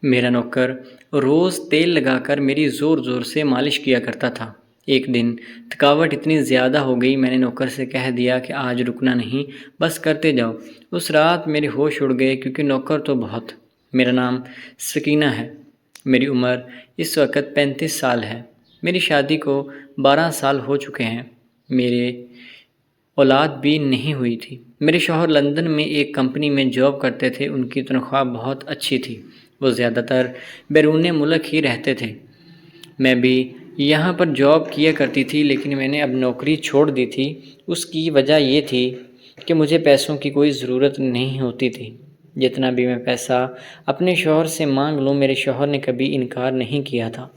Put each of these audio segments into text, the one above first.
میرا نوکر روز تیل لگا کر میری زور زور سے مالش کیا کرتا تھا۔ ایک دن تھکاوٹ اتنی زیادہ ہو گئی، میں نے نوکر سے کہہ دیا کہ آج رکنا نہیں، بس کرتے جاؤ۔ اس رات میرے ہوش اڑ گئے کیونکہ نوکر تو بہت۔ میرا نام سکینہ ہے۔ میری عمر اس وقت 35 سال ہے۔ میری شادی کو 12 سال ہو چکے ہیں۔ میرے اولاد بھی نہیں ہوئی تھی۔ میرے شوہر لندن میں ایک کمپنی میں جاب کرتے تھے، ان کی تنخواہ بہت اچھی تھی۔ وہ زیادہ تر بیرون ملک ہی رہتے تھے۔ میں بھی یہاں پر جاب کیا کرتی تھی، لیکن میں نے اب نوکری چھوڑ دی تھی۔ اس کی وجہ یہ تھی کہ مجھے پیسوں کی کوئی ضرورت نہیں ہوتی تھی۔ جتنا بھی میں پیسہ اپنے شوہر سے مانگ لوں، میرے شوہر نے کبھی انکار نہیں کیا تھا،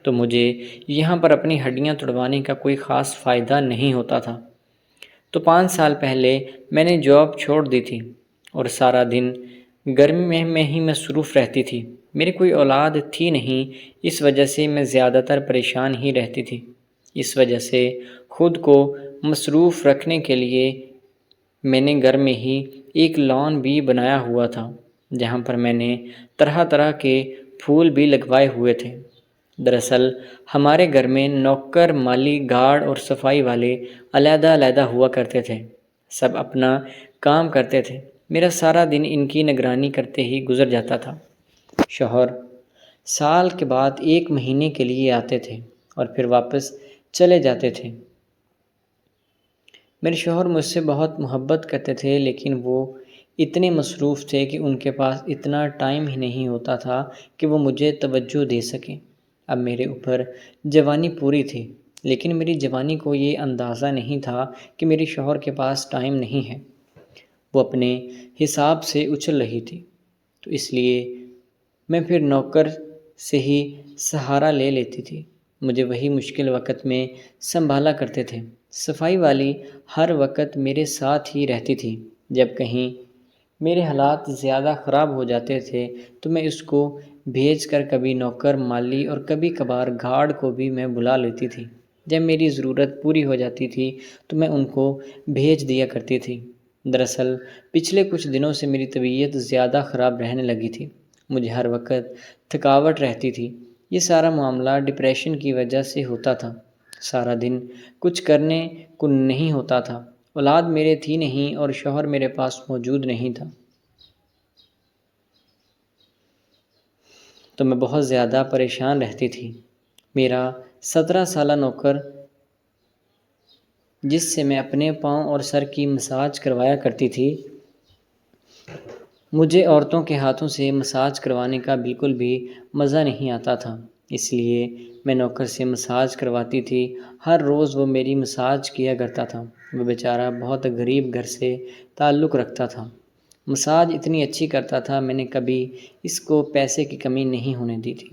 تو مجھے یہاں پر اپنی ہڈیاں توڑوانے کا کوئی خاص فائدہ نہیں ہوتا تھا۔ تو 5 سال پہلے میں نے جاب چھوڑ دی تھی اور سارا دن گرمی میں ہی مصروف رہتی تھی۔ میری کوئی اولاد تھی نہیں، اس وجہ سے میں زیادہ تر پریشان ہی رہتی تھی۔ اس وجہ سے خود کو مصروف رکھنے کے لیے میں نے گھر میں ہی ایک لان بھی بنایا ہوا تھا، جہاں پر میں نے طرح طرح کے پھول بھی لگوائے ہوئے تھے۔ دراصل ہمارے گھر میں نوکر، مالی، گارڈ اور صفائی والے علیحدہ علیحدہ ہوا کرتے تھے۔ سب اپنا کام کرتے تھے۔ میرا سارا دن ان کی نگرانی کرتے ہی گزر جاتا تھا۔ شوہر سال کے بعد 1 مہینے کے لیے آتے تھے اور پھر واپس چلے جاتے تھے۔ میرے شوہر مجھ سے بہت محبت کرتے تھے، لیکن وہ اتنے مصروف تھے کہ ان کے پاس اتنا ٹائم ہی نہیں ہوتا تھا کہ وہ مجھے توجہ دے سکیں۔ اب میرے اوپر جوانی پوری تھی، لیکن میری جوانی کو یہ اندازہ نہیں تھا کہ میرے شوہر کے پاس ٹائم نہیں ہے۔ وہ اپنے حساب سے اچھل رہی تھی، تو اس لیے میں پھر نوکر سے ہی سہارا لے لیتی تھی۔ مجھے وہی مشکل وقت میں سنبھالا کرتے تھے۔ صفائی والی ہر وقت میرے ساتھ ہی رہتی تھی۔ جب کہیں میرے حالات زیادہ خراب ہو جاتے تھے تو میں اس کو بھیج کر کبھی نوکر، مالی اور کبھی کبھار گارڈ کو بھی میں بلا لیتی تھی۔ جب میری ضرورت پوری ہو جاتی تھی تو میں ان کو بھیج دیا کرتی تھی۔ دراصل پچھلے کچھ دنوں سے میری طبیعت زیادہ خراب رہنے لگی تھی۔ مجھے ہر وقت تھکاوٹ رہتی تھی۔ یہ سارا معاملہ ڈپریشن کی وجہ سے ہوتا تھا۔ سارا دن کچھ کرنے کو نہیں ہوتا تھا۔ اولاد میرے تھی نہیں اور شوہر میرے پاس موجود نہیں تھا، تو میں بہت زیادہ پریشان رہتی تھی۔ میرا 17 سالہ نوکر، جس سے میں اپنے پاؤں اور سر کی مساج کروایا کرتی تھی، مجھے عورتوں کے ہاتھوں سے مساج کروانے کا بالکل بھی مزہ نہیں آتا تھا، اس لیے میں نوکر سے مساج کرواتی تھی۔ ہر روز وہ میری مساج کیا کرتا تھا۔ وہ بیچارہ بہت غریب گھر سے تعلق رکھتا تھا۔ مساج اتنی اچھی کرتا تھا، میں نے کبھی اس کو پیسے کی کمی نہیں ہونے دی تھی۔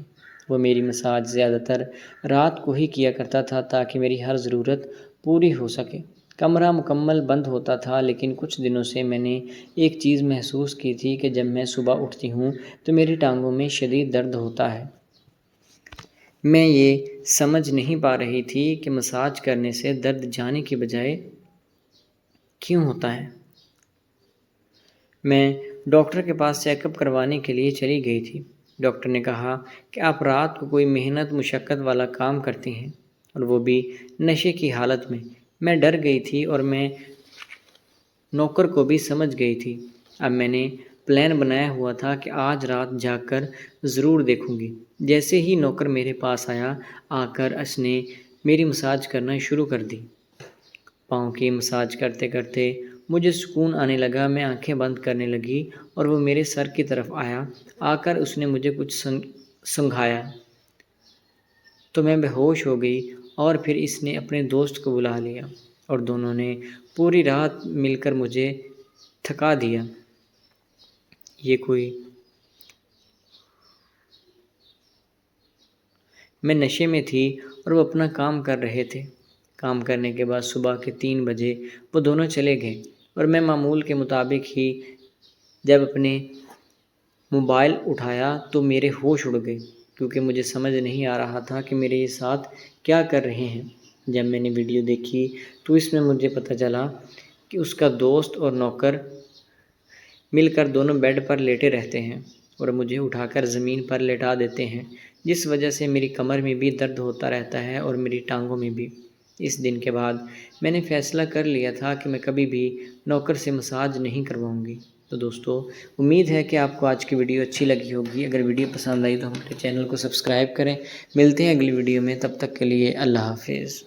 وہ میری مساج زیادہ تر رات کو ہی کیا کرتا تھا تاکہ میری ہر ضرورت پوری ہو سکے۔ کمرہ مکمل بند ہوتا تھا، لیکن کچھ دنوں سے میں نے ایک چیز محسوس کی تھی کہ جب میں صبح اٹھتی ہوں تو میری ٹانگوں میں شدید درد ہوتا ہے۔ میں یہ سمجھ نہیں پا رہی تھی کہ مساج کرنے سے درد جانے کی بجائے کیوں ہوتا ہے۔ میں ڈاکٹر کے پاس چیک اپ کروانے کے لیے چلی گئی تھی۔ ڈاکٹر نے کہا کہ آپ رات کو کوئی محنت مشقت والا کام کرتی ہیں، اور وہ بھی نشے کی حالت میں۔ میں ڈر گئی تھی اور میں نوکر کو بھی سمجھ گئی تھی۔ اب میں نے پلان بنایا ہوا تھا کہ آج رات جاگ کر ضرور دیکھوں گی۔ جیسے ہی نوکر میرے پاس آیا، آ کر اس نے میری مساج کرنا شروع کر دی۔ پاؤں کی مساج کرتے کرتے مجھے سکون آنے لگا۔ میں آنکھیں بند کرنے لگی اور وہ میرے سر کی طرف آیا۔ آ کر اس نے مجھے کچھ سنگھایا تو میں بے ہوش ہو گئی، اور پھر اس نے اپنے دوست کو بلا لیا اور دونوں نے پوری رات مل کر مجھے تھکا دیا۔ میں نشے میں تھی اور وہ اپنا کام کر رہے تھے۔ کام کرنے کے بعد صبح کے 3 بجے وہ دونوں چلے گئے، اور میں معمول کے مطابق ہی جب اپنے موبائل اٹھایا تو میرے ہوش اڑ گئے، کیونکہ مجھے سمجھ نہیں آ رہا تھا کہ میرے ساتھ کیا کر رہے ہیں۔ جب میں نے ویڈیو دیکھی تو اس میں مجھے پتہ چلا کہ اس کا دوست اور نوکر مل کر دونوں بیڈ پر لیٹے رہتے ہیں اور مجھے اٹھا کر زمین پر لٹا دیتے ہیں، جس وجہ سے میری کمر میں بھی درد ہوتا رہتا ہے اور میری ٹانگوں میں بھی۔ اس دن کے بعد میں نے فیصلہ کر لیا تھا کہ میں کبھی بھی نوکر سے مساج نہیں کرواؤں گی۔ تو دوستو، امید ہے کہ آپ کو آج کی ویڈیو اچھی لگی ہوگی۔ اگر ویڈیو پسند آئی تو ہمارے چینل کو سبسکرائب کریں۔ ملتے ہیں اگلی ویڈیو میں، تب تک کے لیے اللہ حافظ۔